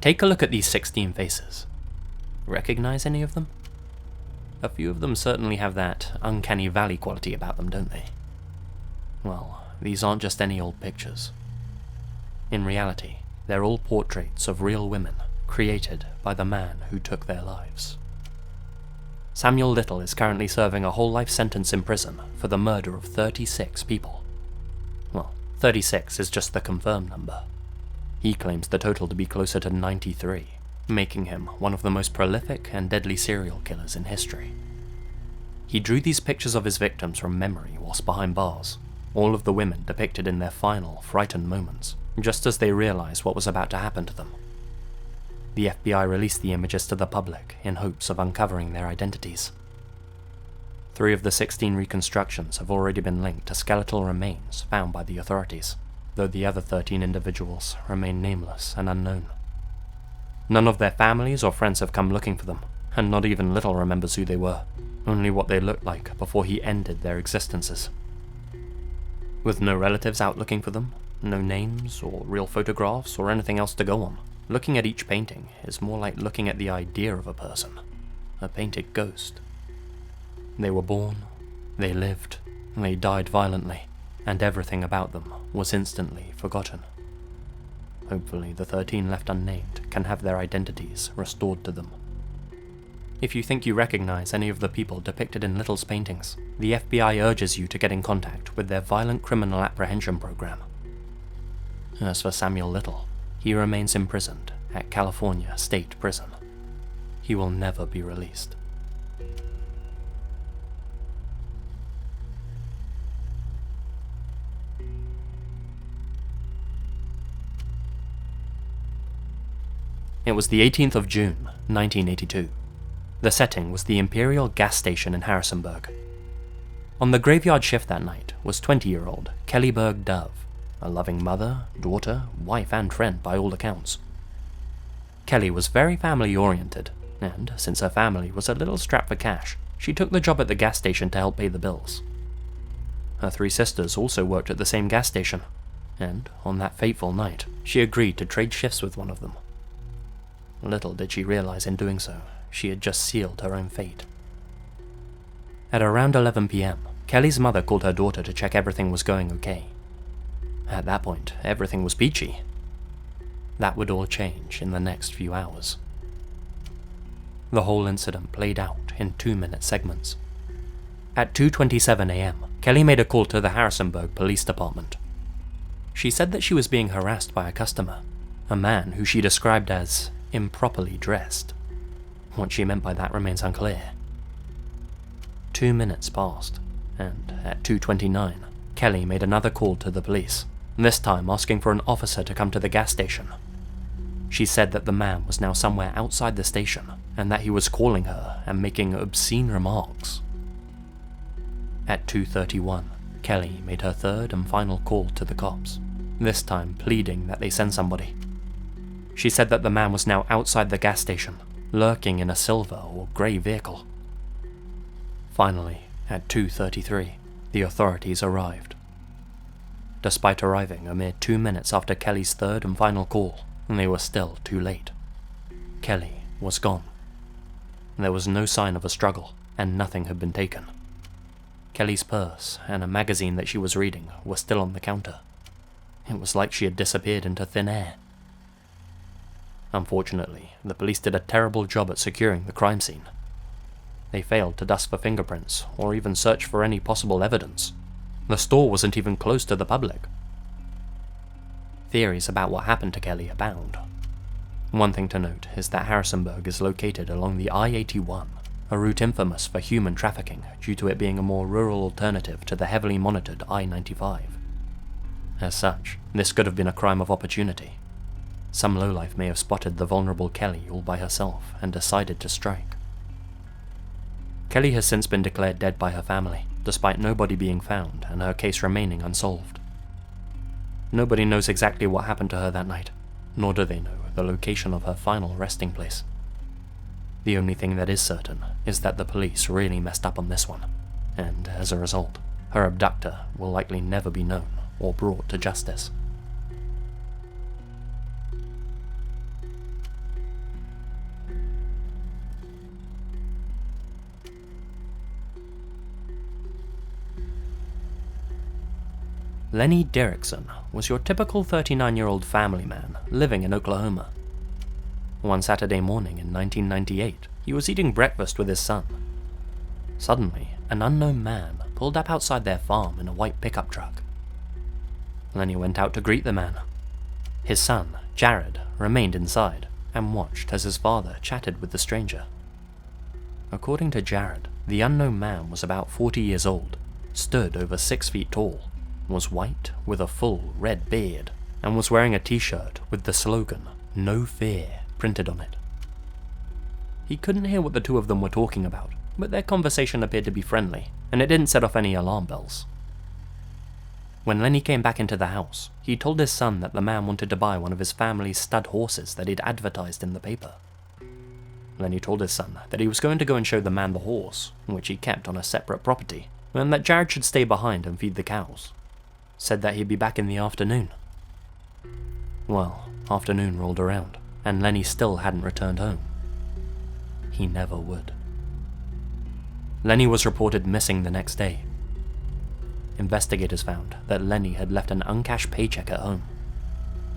Take a look at these 16 faces. Recognize any of them? A few of them certainly have that uncanny valley quality about them, don't they? Well, these aren't just any old pictures. In reality, they're all portraits of real women created by the man who took their lives. Samuel Little is currently serving a whole life sentence in prison for the murder of 36 people. Well, 36 is just the confirmed number. He claims the total to be closer to 93, making him one of the most prolific and deadly serial killers in history. He drew these pictures of his victims from memory whilst behind bars, all of the women depicted in their final, frightened moments, just as they realized what was about to happen to them. The FBI released the images to the public in hopes of uncovering their identities. 3 of the 16 reconstructions have already been linked to skeletal remains found by the authorities, though the other 13 individuals remain nameless and unknown. None of their families or friends have come looking for them, and not even Little remembers who they were, only what they looked like before he ended their existences. With no relatives out looking for them, no names or real photographs or anything else to go on, looking at each painting is more like looking at the idea of a person, a painted ghost. They were born, they lived, they died violently, and everything about them was instantly forgotten. Hopefully the 13 left unnamed can have their identities restored to them. If you think you recognize any of the people depicted in Little's paintings, the FBI urges you to get in contact with their Violent Criminal Apprehension Program. As for Samuel Little, he remains imprisoned at California State Prison. He will never be released. It was the 18th of June, 1982. The setting was the Imperial gas station in Harrisonburg. On the graveyard shift that night was 20-year-old Kelly Berg Dove, a loving mother, daughter, wife and friend by all accounts. Kelly was very family-oriented, and since her family was a little strapped for cash, she took the job at the gas station to help pay the bills. Her 3 sisters also worked at the same gas station, and on that fateful night, she agreed to trade shifts with one of them. Little did she realize in doing so, she had just sealed her own fate. At around 11 p.m, Kelly's mother called her daughter to check everything was going okay. At that point, everything was peachy. That would all change in the next few hours. The whole incident played out in 2-minute segments. At 2:27 a.m, Kelly made a call to the Harrisonburg Police Department. She said that she was being harassed by a customer, a man who she described as improperly dressed. What she meant by that remains unclear. 2 minutes passed, and at 2:29, Kelly made another call to the police, this time asking for an officer to come to the gas station. She said that the man was now somewhere outside the station, and that he was calling her and making obscene remarks. At 2:31, Kelly made her 3rd and final call to the cops, this time pleading that they send somebody. She said that the man was now outside the gas station, lurking in a silver or grey vehicle. Finally, at 2:33, the authorities arrived. Despite arriving a mere 2 minutes after Kelly's 3rd and final call, they were still too late. Kelly was gone. There was no sign of a struggle, and nothing had been taken. Kelly's purse and a magazine that she was reading were still on the counter. It was like she had disappeared into thin air. Unfortunately, the police did a terrible job at securing the crime scene. They failed to dust for fingerprints or even search for any possible evidence. The store wasn't even closed to the public. Theories about what happened to Kelly abound. One thing to note is that Harrisonburg is located along the I-81, a route infamous for human trafficking due to it being a more rural alternative to the heavily monitored I-95. As such, this could have been a crime of opportunity. Some lowlife may have spotted the vulnerable Kelly all by herself and decided to strike. Kelly has since been declared dead by her family, despite nobody being found and her case remaining unsolved. Nobody knows exactly what happened to her that night, nor do they know the location of her final resting place. The only thing that is certain is that the police really messed up on this one, and as a result, her abductor will likely never be known or brought to justice. Lenny Derrickson was your typical 39-year-old family man living in Oklahoma. One Saturday morning in 1998, he was eating breakfast with his son. Suddenly, an unknown man pulled up outside their farm in a white pickup truck. Lenny went out to greet the man. His son, Jared, remained inside and watched as his father chatted with the stranger. According to Jared, the unknown man was about 40 years old, stood over 6 feet tall, was white with a full red beard, and was wearing a t-shirt with the slogan, "No Fear," printed on it. He couldn't hear what the two of them were talking about, but their conversation appeared to be friendly, and it didn't set off any alarm bells. When Lenny came back into the house, he told his son that the man wanted to buy one of his family's stud horses that he'd advertised in the paper. Lenny told his son that he was going to go and show the man the horse, which he kept on a separate property, and that Jared should stay behind and feed the cows. Said that he'd be back in the afternoon. Well, afternoon rolled around, and Lenny still hadn't returned home. He never would. Lenny was reported missing the next day. Investigators found that Lenny had left an uncashed paycheck at home.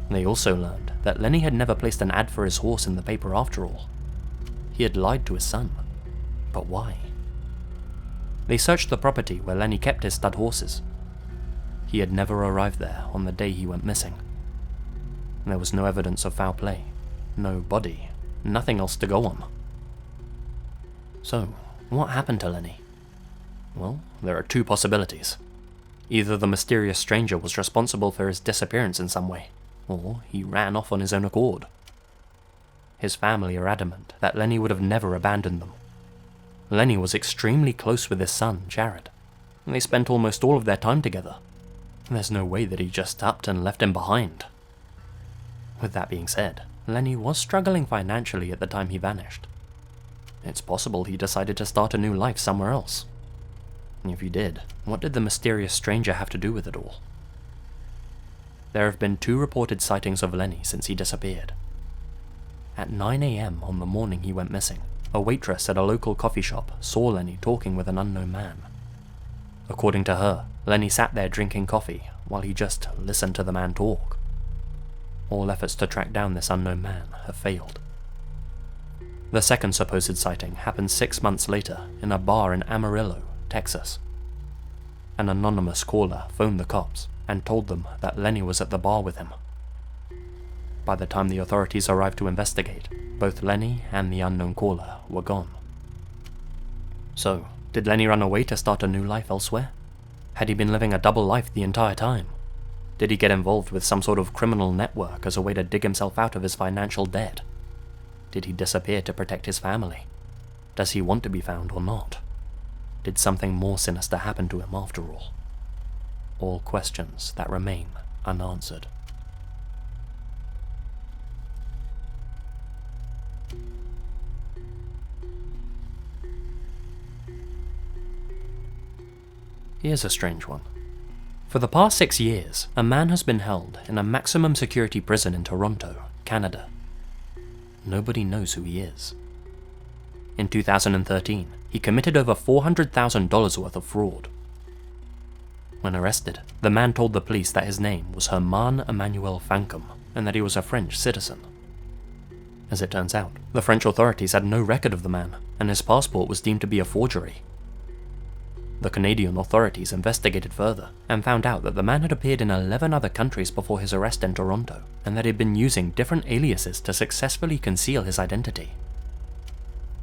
They also learned that Lenny had never placed an ad for his horse in the paper after all. He had lied to his son. But why? They searched the property where Lenny kept his stud horses. He had never arrived there on the day he went missing. There was no evidence of foul play, no body, nothing else to go on. So, what happened to Lenny? Well, there are two possibilities. Either the mysterious stranger was responsible for his disappearance in some way, or he ran off on his own accord. His family are adamant that Lenny would have never abandoned them. Lenny was extremely close with his son, Jared, and they spent almost all of their time together. There's no way that he just upped and left him behind. With that being said, Lenny was struggling financially at the time he vanished. It's possible he decided to start a new life somewhere else. If he did, what did the mysterious stranger have to do with it all? There have been 2 reported sightings of Lenny since he disappeared. At 9 AM on the morning he went missing, a waitress at a local coffee shop saw Lenny talking with an unknown man. According to her, Lenny sat there drinking coffee while he just listened to the man talk. All efforts to track down this unknown man have failed. The second supposed sighting happened 6 months later in a bar in Amarillo, Texas. An anonymous caller phoned the cops and told them that Lenny was at the bar with him. By the time the authorities arrived to investigate, both Lenny and the unknown caller were gone. So, did Lenny run away to start a new life elsewhere? Had he been living a double life the entire time? Did he get involved with some sort of criminal network as a way to dig himself out of his financial debt? Did he disappear to protect his family? Does he want to be found or not? Did something more sinister happen to him after all? All questions that remain unanswered. Here's a strange one. For the past 6 years, a man has been held in a maximum security prison in Toronto, Canada. Nobody knows who he is. In 2013, he committed over $400,000 worth of fraud. When arrested, the man told the police that his name was Herman Emmanuel Fancom and that he was a French citizen. As it turns out, the French authorities had no record of the man, and his passport was deemed to be a forgery. The Canadian authorities investigated further and found out that the man had appeared in 11 other countries before his arrest in Toronto, and that he'd been using different aliases to successfully conceal his identity.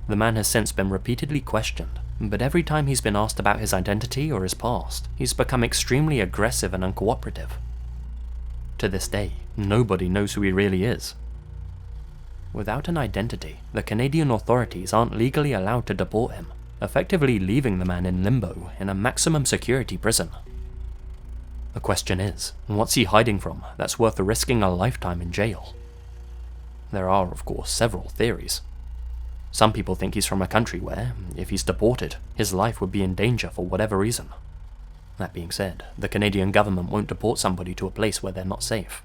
The man has since been repeatedly questioned, but every time he's been asked about his identity or his past, he's become extremely aggressive and uncooperative. To this day, nobody knows who he really is. Without an identity, the Canadian authorities aren't legally allowed to deport him, effectively leaving the man in limbo in a maximum security prison. The question is, what's he hiding from that's worth risking a lifetime in jail? There are, of course, several theories. Some people think he's from a country where, if he's deported, his life would be in danger for whatever reason. That being said, the Canadian government won't deport somebody to a place where they're not safe.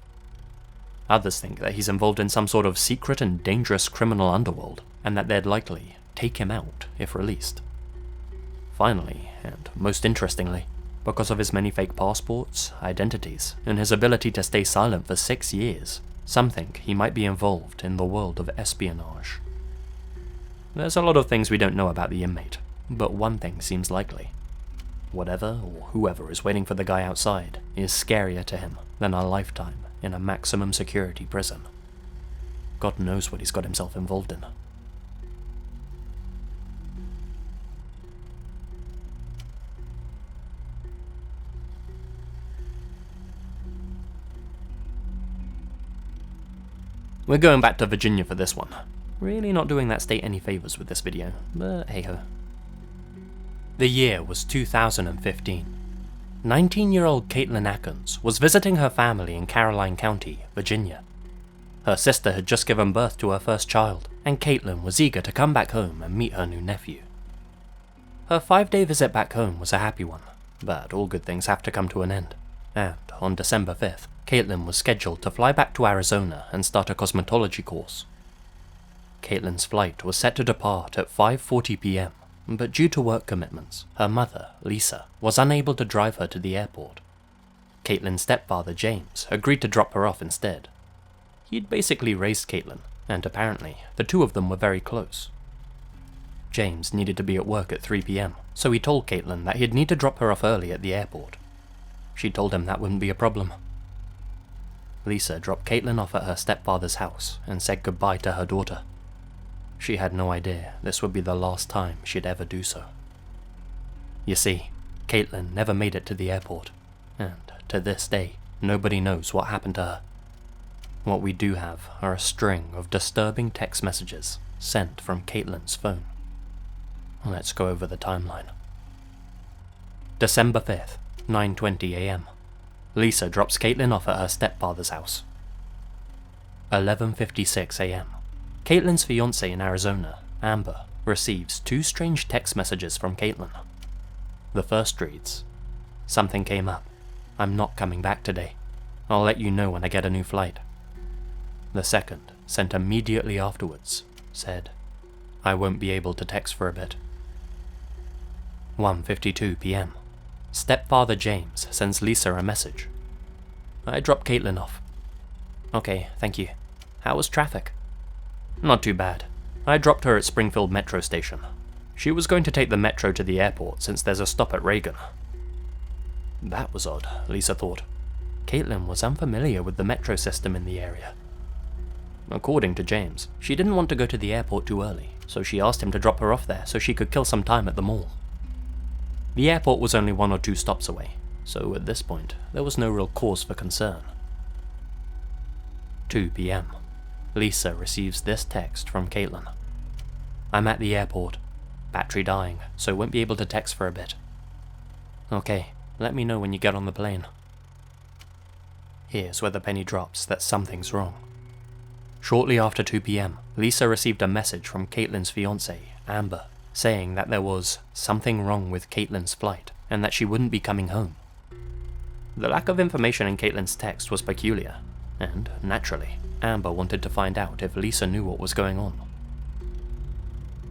Others think that he's involved in some sort of secret and dangerous criminal underworld, and that they'd likely take him out if released. Finally, and most interestingly, because of his many fake passports, identities, and his ability to stay silent for 6 years, some think he might be involved in the world of espionage. There's a lot of things we don't know about the inmate, but one thing seems likely. Whatever or whoever is waiting for the guy outside is scarier to him than a lifetime in a maximum security prison. God knows what he's got himself involved in. We're going back to Virginia for this one. Really not doing that state any favours with this video, but hey ho. The year was 2015. 19-year-old Caitlin Atkins was visiting her family in Caroline County, Virginia. Her sister had just given birth to her first child, and Caitlin was eager to come back home and meet her new nephew. Her 5-day visit back home was a happy one, but all good things have to come to an end, and on December 5th, Caitlin was scheduled to fly back to Arizona and start a cosmetology course. Caitlin's flight was set to depart at 5:40 p.m, but due to work commitments, her mother, Lisa, was unable to drive her to the airport. Caitlin's stepfather, James, agreed to drop her off instead. He'd basically raised Caitlin, and apparently, the two of them were very close. James needed to be at work at 3 p.m, so he told Caitlin that he'd need to drop her off early at the airport. She told him that wouldn't be a problem. Lisa dropped Caitlin off at her stepfather's house and said goodbye to her daughter. She had no idea this would be the last time she'd ever do so. You see, Caitlin never made it to the airport, and to this day, nobody knows what happened to her. What we do have are a string of disturbing text messages sent from Caitlin's phone. Let's go over the timeline. December 5th, 9:20 a.m. Lisa drops Caitlin off at her stepfather's house. 11:56 a.m. Caitlin's fiancé in Arizona, Amber, receives 2 strange text messages from Caitlin. The first reads, "Something came up. I'm not coming back today. I'll let you know when I get a new flight." The second, sent immediately afterwards, said, "I won't be able to text for a bit." 1:52 p.m. Stepfather James sends Lisa a message. "I dropped Caitlin off." "Okay, thank you. How was traffic?" "Not too bad. I dropped her at Springfield Metro Station. She was going to take the metro to the airport since there's a stop at Reagan." That was odd, Lisa thought. Caitlin was unfamiliar with the metro system in the area. According to James, she didn't want to go to the airport too early, so she asked him to drop her off there so she could kill some time at the mall. The airport was only 1 or 2 stops away, so at this point, there was no real cause for concern. 2 p.m. Lisa receives this text from Caitlin. "I'm at the airport. Battery dying, so won't be able to text for a bit." "Okay, let me know when you get on the plane." Here's where the penny drops that something's wrong. Shortly after 2 p.m, Lisa received a message from Caitlin's fiancé, Amber, saying that there was something wrong with Caitlin's flight and that she wouldn't be coming home. The lack of information in Caitlin's text was peculiar, and, naturally, Amber wanted to find out if Lisa knew what was going on.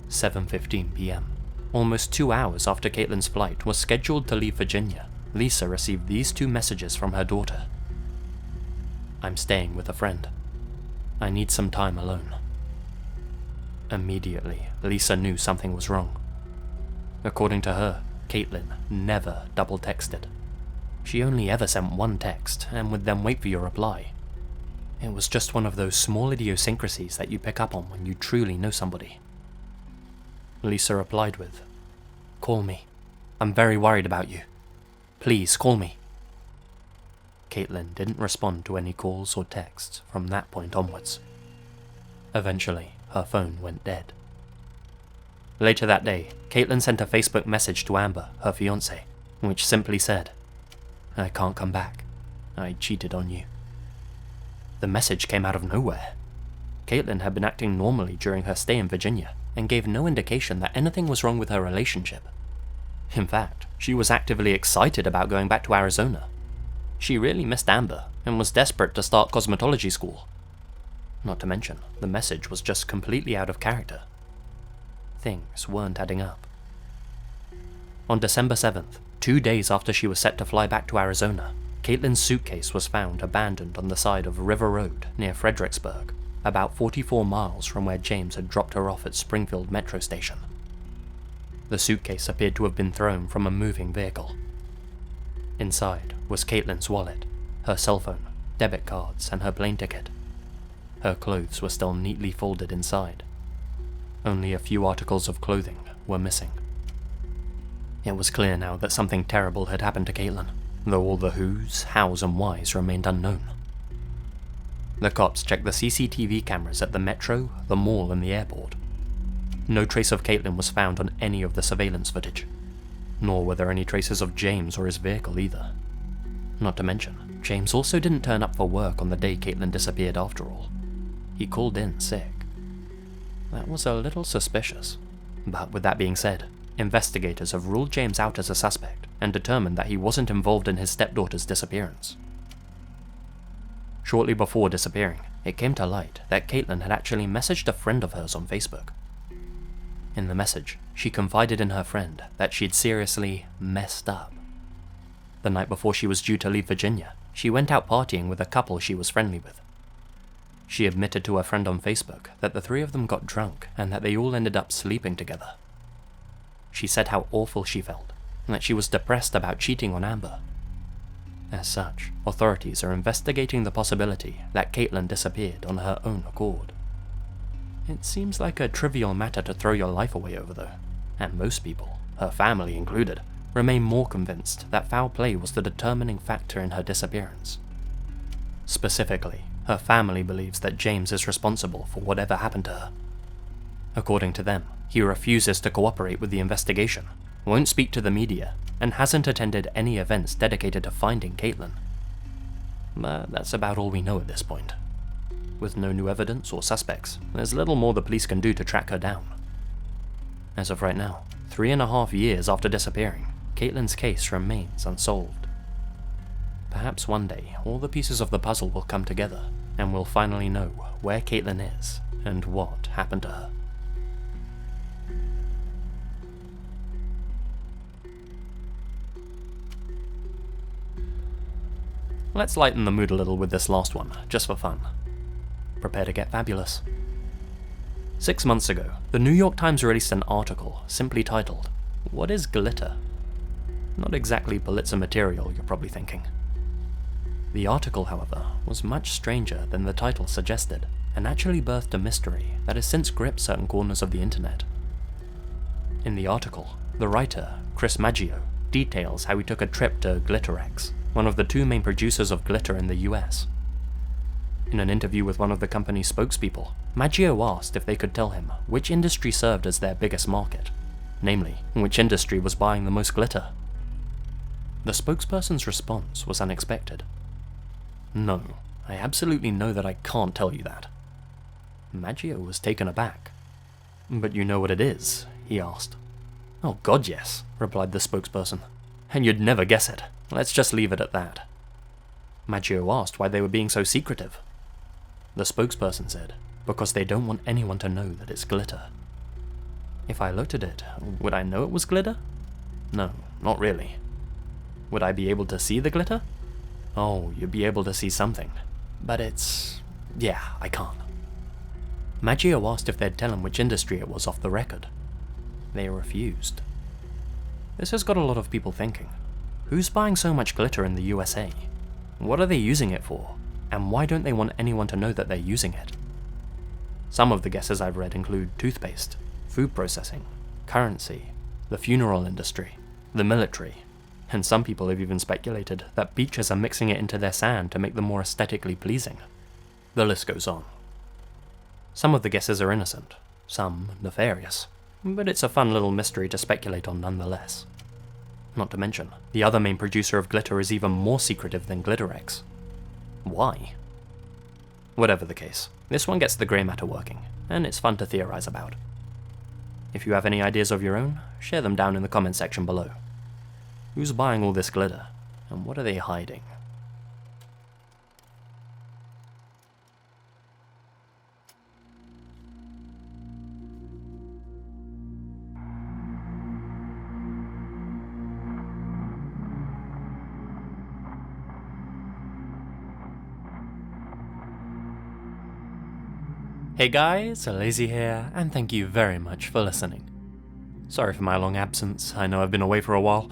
7:15 p.m. Almost 2 hours after Caitlin's flight was scheduled to leave Virginia, Lisa received these 2 messages from her daughter. "I'm staying with a friend. I need some time alone." Immediately, Lisa knew something was wrong. According to her, Caitlin never double texted. She only ever sent 1 text and would then wait for your reply. It was just one of those small idiosyncrasies that you pick up on when you truly know somebody. Lisa replied with, "Call me. I'm very worried about you. Please call me." Caitlin didn't respond to any calls or texts from that point onwards. Eventually, her phone went dead. Later that day, Caitlin sent a Facebook message to Amber, her fiancé, which simply said, "I can't come back. I cheated on you." The message came out of nowhere. Caitlin had been acting normally during her stay in Virginia and gave no indication that anything was wrong with her relationship. In fact, she was actively excited about going back to Arizona. She really missed Amber and was desperate to start cosmetology school. Not to mention, the message was just completely out of character. Things weren't adding up. On December 7th, 2 days after she was set to fly back to Arizona, Caitlin's suitcase was found abandoned on the side of River Road near Fredericksburg, about 44 miles from where James had dropped her off at Springfield Metro Station. The suitcase appeared to have been thrown from a moving vehicle. Inside was Caitlin's wallet, her cell phone, debit cards, and her plane ticket. Her clothes were still neatly folded inside. Only a few articles of clothing were missing. It was clear now that something terrible had happened to Caitlin, though all the whos, hows, and whys remained unknown. The cops checked the CCTV cameras at the metro, the mall, and the airport. No trace of Caitlin was found on any of the surveillance footage, nor were there any traces of James or his vehicle either. Not to mention, James also didn't turn up for work on the day Caitlin disappeared after all. He called in sick. That was a little suspicious, but with that being said, investigators have ruled James out as a suspect and determined that he wasn't involved in his stepdaughter's disappearance. Shortly before disappearing, it came to light that Caitlin had actually messaged a friend of hers on Facebook. In the message, she confided in her friend that she'd seriously messed up. The night before she was due to leave Virginia, she went out partying with a couple she was friendly with. She admitted to her friend on Facebook that the three of them got drunk and that they all ended up sleeping together. She said how awful she felt, and that she was depressed about cheating on Amber. As such, authorities are investigating the possibility that Caitlin disappeared on her own accord. It seems like a trivial matter to throw your life away over though, and most people, her family included, remain more convinced that foul play was the determining factor in her disappearance. Specifically, her family believes that James is responsible for whatever happened to her. According to them, he refuses to cooperate with the investigation, won't speak to the media, and hasn't attended any events dedicated to finding Caitlin. But that's about all we know at this point. With no new evidence or suspects, there's little more the police can do to track her down. As of right now, 3.5 years after disappearing, Caitlin's case remains unsolved. Perhaps one day, all the pieces of the puzzle will come together, and we'll finally know where Caitlin is and what happened to her. Let's lighten the mood a little with this last one, just for fun. Prepare to get fabulous. 6 months ago, the New York Times released an article simply titled, "What is Glitter?" Not exactly Pulitzer material, you're probably thinking. The article, however, was much stranger than the title suggested, and actually birthed a mystery that has since gripped certain corners of the internet. In the article, the writer, Chris Maggio, details how he took a trip to GlitterX, one of the two main producers of glitter in the US. In an interview with one of the company's spokespeople, Maggio asked if they could tell him which industry served as their biggest market, namely, which industry was buying the most glitter. The spokesperson's response was unexpected. "No, I absolutely know that I can't tell you that." Maggio was taken aback. "But you know what it is?" he asked. "Oh God, yes," replied the spokesperson. "And you'd never guess it. Let's just leave it at that." Maggio asked why they were being so secretive. The spokesperson said, "Because they don't want anyone to know that it's glitter." "If I looked at it, would I know it was glitter?" "No, not really." "Would I be able to see the glitter?" "Oh, you'd be able to see something. But yeah, I can't." Maggio asked if they'd tell him which industry it was off the record. They refused. This has got a lot of people thinking. Who's buying so much glitter in the USA? What are they using it for? And why don't they want anyone to know that they're using it? Some of the guesses I've read include toothpaste, food processing, currency, the funeral industry, the military, and some people have even speculated that beaches are mixing it into their sand to make them more aesthetically pleasing. The list goes on. Some of the guesses are innocent, some nefarious, but it's a fun little mystery to speculate on nonetheless. Not to mention, the other main producer of glitter is even more secretive than GlitterX. Why? Whatever the case, this one gets the grey matter working, and it's fun to theorize about. If you have any ideas of your own, share them down in the comment section below. Who's buying all this glitter, and what are they hiding? Hey guys, Lazy here, and thank you very much for listening. Sorry for my long absence, I know I've been away for a while.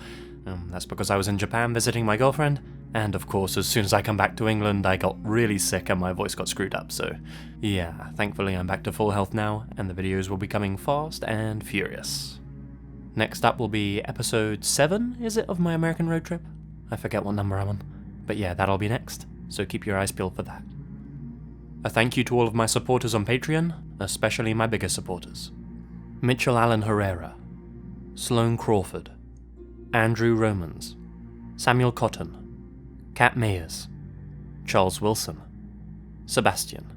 That's because I was in Japan visiting my girlfriend, and of course as soon as I come back to England I got really sick and my voice got screwed up, so yeah, thankfully I'm back to full health now, and the videos will be coming fast and furious. Next up will be episode 7, is it, of my American road trip? I forget what number I'm on, but yeah, that'll be next, so keep your eyes peeled for that. A thank you to all of my supporters on Patreon, especially my biggest supporters. Mitchell Allen Herrera, Sloane Crawford, Andrew Romans, Samuel Cotton, Kat Meyers, Charles Wilson, Sebastian,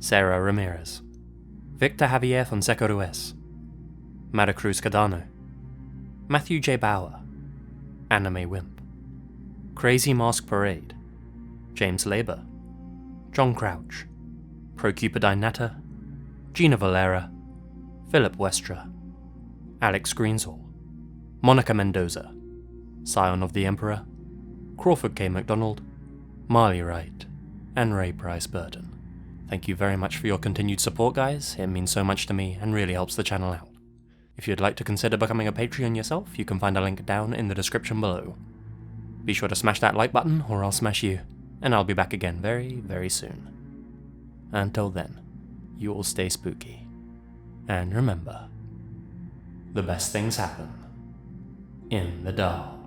Sarah Ramirez, Victor Javier Fonseca Ruiz, Maricruz Cedano, Matthew J. Bauer, AnimeWimp, Crazy MaskParade, James Labour, John Crouch, ProCupidineNata, Gina Valera, Philip Westre, Alex Greensall, Monica Mendoza, Scion of the Emperor, Crawford K McDonald, Marley Wright, and ReyPriceBurton. Thank you very much for your continued support, guys. It means so much to me and really helps the channel out. If you'd like to consider becoming a Patreon yourself, you can find a link down in the description below. Be sure to smash that like button or I'll smash you, and I'll be back again very, very soon. Until then, you all stay spooky. And remember, the best things happen in the dark.